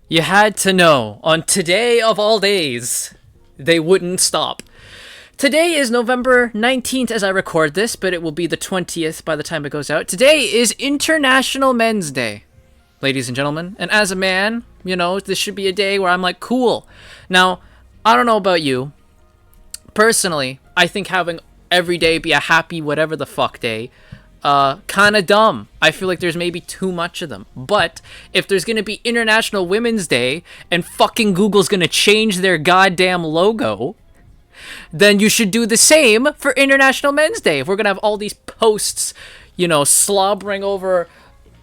You had to know, on today of all days, they wouldn't stop. Today is November 19th as I record this, but it will be the 20th by the time it goes out. Today is International Men's Day, ladies and gentlemen. And as a man, you know, this should be a day where I'm like, cool. Now, I don't know about you. Personally, I think having every day be a happy whatever the fuck day, kind of dumb. I feel like there's maybe too much of them. But if there's going to be International Women's Day and fucking Google's going to change their goddamn logo, then you should do the same for International Men's Day. If we're going to have all these posts, you know, slobbering over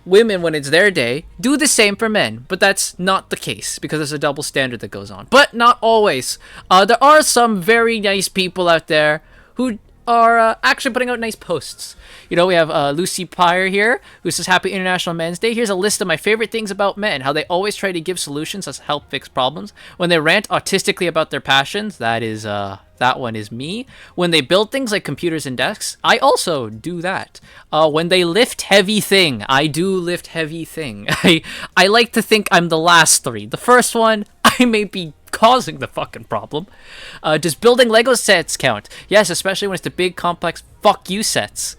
women when it's their day, do the same for men. But that's not the case because there's a double standard that goes on. But not always. There are some very nice people out there who are actually putting out nice posts. You know, we have Lucy Pyre here, who says, Happy International Men's Day. Here's a list of my favorite things about men. How they always try to give solutions that help fix problems. When they rant autistically about their passions, that one is me. When they build things like computers and desks, I also do that. When they lift heavy thing, I do lift heavy thing. I like to think I'm the last three. The first one, I may be causing the fucking problem. Does building Lego sets count? Yes, especially when it's the big, complex fuck you sets.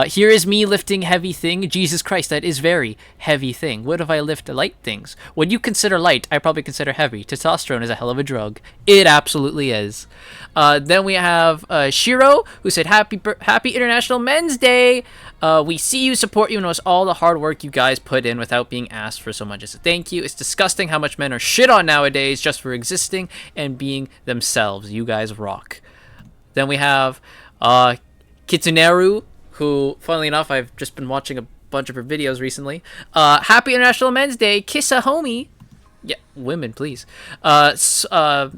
Here is me lifting heavy thing. Jesus Christ, that is very heavy thing. What if I lift light things? When you consider light, I probably consider heavy. Testosterone is a hell of a drug. It absolutely is. Then we have Shiro, who said, Happy International Men's Day. We see you, support you, and notice all the hard work you guys put in without being asked for so much as a thank you. It's disgusting how much men are shit on nowadays just for existing and being themselves. You guys rock. Then we have Kitsuneru, who, funnily enough, I've just been watching a bunch of her videos recently. Happy International Men's Day. Kiss a homie. Yeah, women, please. Smugglana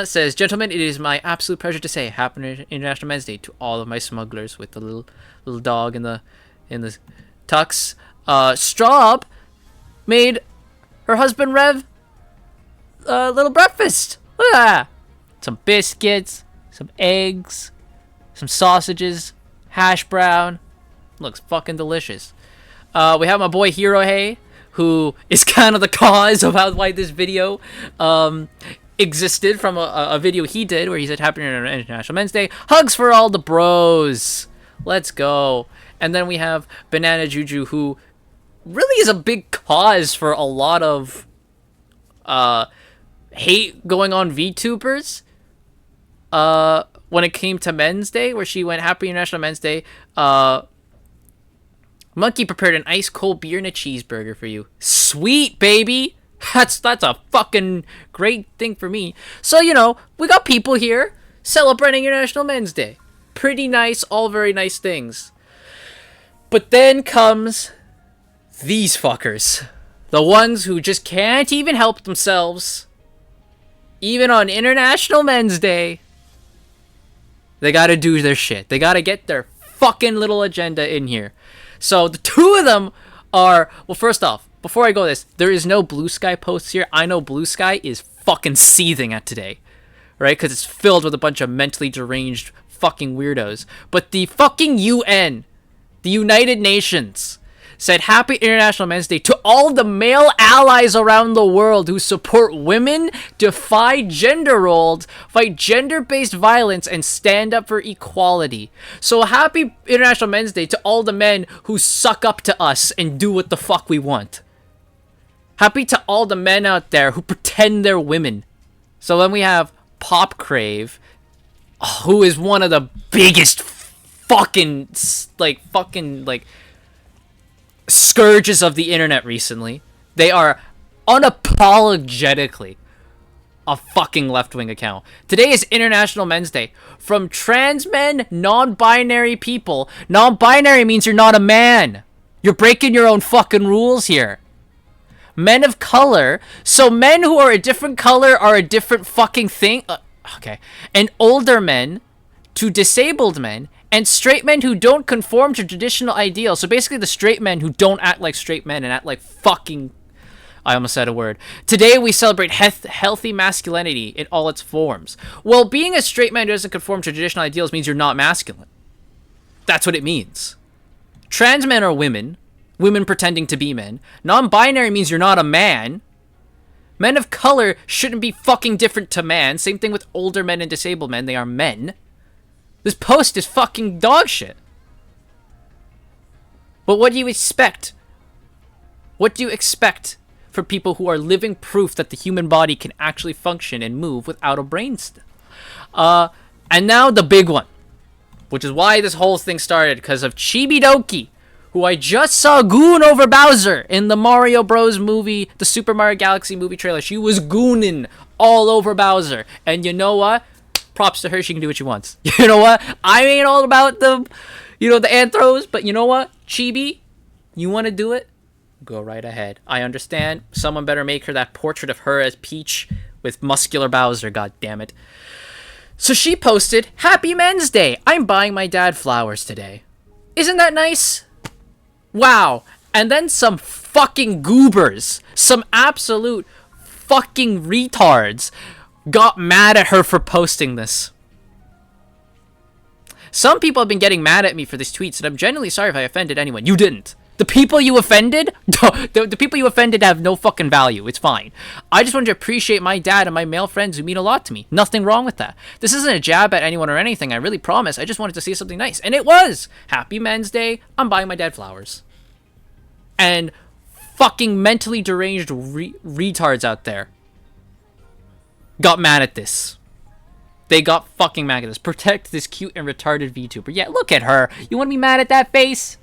says, Gentlemen, it is my absolute pleasure to say Happy International Men's Day to all of my smugglers with the little dog in the tux. Straub made her husband Rev a little breakfast. Look at that. Some biscuits, some eggs, some sausages, hash brown. Looks fucking delicious. We have my boy Hirohei, who is kind of the cause of why this video existed from a video he did where he said Happy International Men's Day. Hugs for all the bros. Let's go. And then we have Banana Juju, who really is a big cause for a lot of hate going on VTubers. When it came to Men's Day, where she went Happy International Men's Day, Monkey prepared an ice cold beer and a cheeseburger for you. Sweet, baby. That's a fucking great thing for me. So, you know, we got people here celebrating International Men's Day. Pretty nice, all very nice things. But then comes these fuckers. The ones who just can't even help themselves. Even on International Men's Day. They gotta do their shit. They gotta get their fucking little agenda in here. So the two of them are... Well, first off, before I go this, there is no Blue Sky posts here. I know Blue Sky is fucking seething at today. Right? Because it's filled with a bunch of mentally deranged fucking weirdos. But the fucking UN, the United Nations, said Happy International Men's Day to all the male allies around the world who support women, defy gender roles, fight gender-based violence, and stand up for equality. So happy International Men's Day to all the men who suck up to us and do what the fuck we want. Happy to all the men out there who pretend they're women. So then we have Pop Crave, who is one of the biggest fucking scourges of the internet recently. They are unapologetically a fucking left-wing account. Today is International Men's Day. From trans men, non-binary people. Non-binary means you're not a man. You're breaking your own fucking rules here. Men of color. So men who are a different color are a different fucking thing. Okay. And older men to disabled men. And straight men who don't conform to traditional ideals. So basically the straight men who don't act like straight men and act like fucking... I almost said a word. Today we celebrate healthy masculinity in all its forms. Well, being a straight man who doesn't conform to traditional ideals means you're not masculine. That's what it means. Trans men are women. Women pretending to be men. Non-binary means you're not a man. Men of color shouldn't be fucking different to man. Same thing with older men and disabled men. They are men. This post is fucking dog shit. But what do you expect? What do you expect for people who are living proof that the human body can actually function and move without a brain stem? And now the big one, which is why this whole thing started, because of Chibi, who I just saw goon over Bowser in the Mario Bros movie, the Super Mario Galaxy movie trailer. She was gooning all over Bowser. And you know what? Props to her. She can do what she wants. You know what? I ain't all about the anthros, but you know what? Chibi, you want to do it? Go right ahead. I understand. Someone better make her that portrait of her as Peach with muscular Bowser, god damn it. So she posted, "Happy Men's Day. I'm buying my dad flowers today." Isn't that nice? Wow. And then some fucking goobers, some absolute fucking retards got mad at her for posting this. Some people have been getting mad at me for these tweets, and I'm genuinely sorry if I offended anyone. You didn't. The people you offended, the people you offended have no fucking value. It's fine. I just wanted to appreciate my dad and my male friends who mean a lot to me. Nothing wrong with that. This isn't a jab at anyone or anything. I really promise. I just wanted to say something nice. And it was. Happy Men's Day. I'm buying my dad flowers. And fucking mentally deranged retards out there got mad at this. They got fucking mad at this. Protect this cute and retarded VTuber. Yeah, look at her. You want to be mad at that face?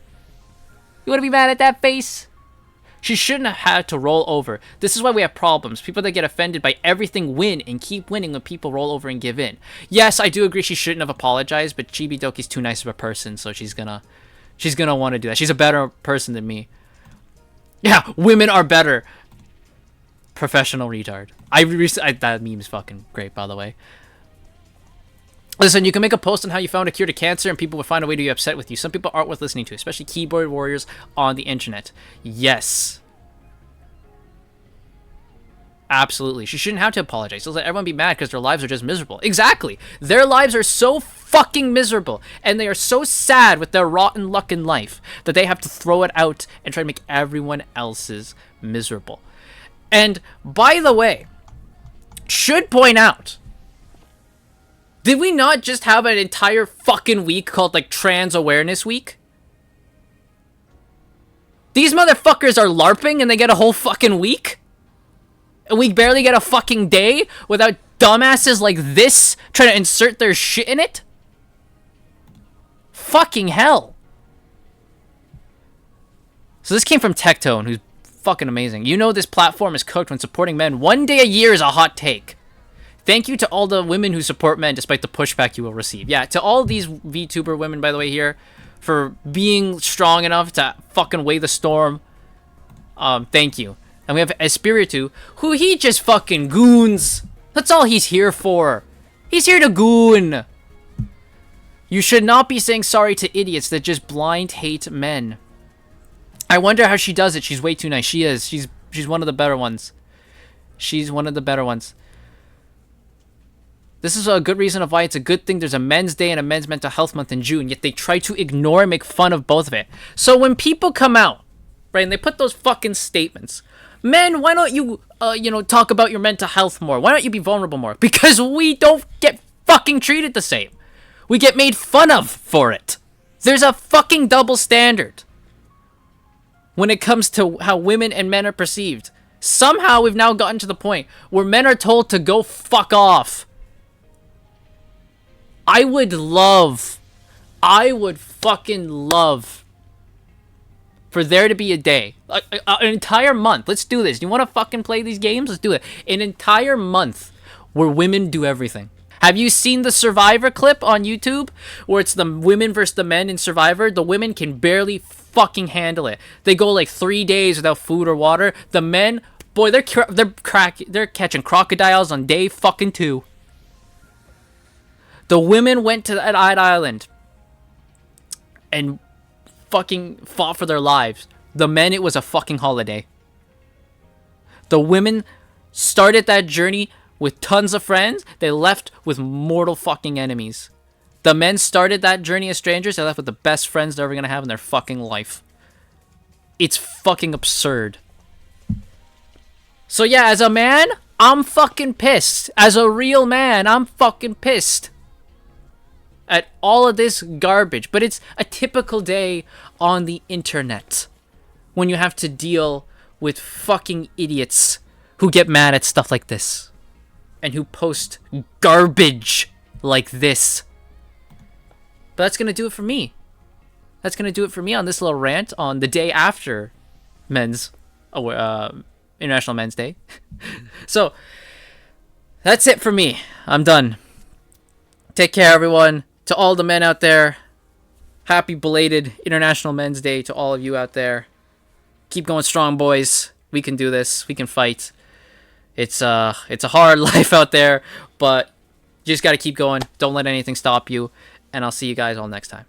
You want to be mad at that face? She shouldn't have had to roll over. This is why we have problems. People that get offended by everything win and keep winning when people roll over and give in. Yes, I do agree she shouldn't have apologized, but Chibi Doki's too nice of a person, so she's gonna want to do that. She's a better person than me. Yeah, women are better. Professional retard. That meme is fucking great, by the way. Listen, you can make a post on how you found a cure to cancer and people will find a way to be upset with you. Some people aren't worth listening to, especially keyboard warriors on the internet. Yes. Absolutely. She shouldn't have to apologize. She'll let everyone be mad because their lives are just miserable. Exactly. Their lives are so fucking miserable and they are so sad with their rotten luck in life that they have to throw it out and try to make everyone else's miserable. And by the way, should point out, did we not just have an entire fucking week called, like, Trans Awareness Week? These motherfuckers are LARPing and they get a whole fucking week? And we barely get a fucking day without dumbasses like this trying to insert their shit in it? Fucking hell. So this came from Tectone, who's fucking amazing. You know this platform is cooked when supporting men 1 day a year is a hot take. Thank you to all the women who support men despite the pushback you will receive. Yeah, to all these VTuber women, by the way, here, for being strong enough to fucking weigh the storm. Thank you. And we have Espiritu, who he just fucking goons. That's all he's here for. He's here to goon. You should not be saying sorry to idiots that just blind hate men. I wonder how she does it. She's way too nice. She is. She's one of the better ones. She's one of the better ones. This is a good reason of why it's a good thing there's a Men's Day and a Men's Mental Health Month in June, yet they try to ignore and make fun of both of it. So when people come out, right, and they put those fucking statements, men, why don't you, talk about your mental health more? Why don't you be vulnerable more? Because we don't get fucking treated the same. We get made fun of for it. There's a fucking double standard when it comes to how women and men are perceived. Somehow we've now gotten to the point where men are told to go fuck off. I would fucking love for there to be a day, an entire month. Let's do this. You want to fucking play these games? Let's do it. An entire month where women do everything. Have you seen the Survivor clip on YouTube where it's the women versus the men in Survivor? The women can barely fucking handle it. They go like 3 days without food or water. The men, boy, they're catching crocodiles on day fucking 2. The women went to that island and fucking fought for their lives. The men, it was a fucking holiday. The women started that journey with tons of friends. They left with mortal fucking enemies. The men started that journey as strangers. They left with the best friends they're ever going to have in their fucking life. It's fucking absurd. So yeah, as a man, I'm fucking pissed. As a real man, I'm fucking pissed at all of this garbage. But it's a typical day on the internet when you have to deal with fucking idiots who get mad at stuff like this and who post garbage like this. But that's gonna do it for me. That's gonna do it for me on this little rant on the day after International Men's Day. So that's it for me. I'm done. Take care, everyone. To all the men out there, happy belated International Men's Day to all of you out there. Keep going strong, boys. We can do this. We can fight. It's a hard life out there, but you just got to keep going. Don't let anything stop you, and I'll see you guys all next time.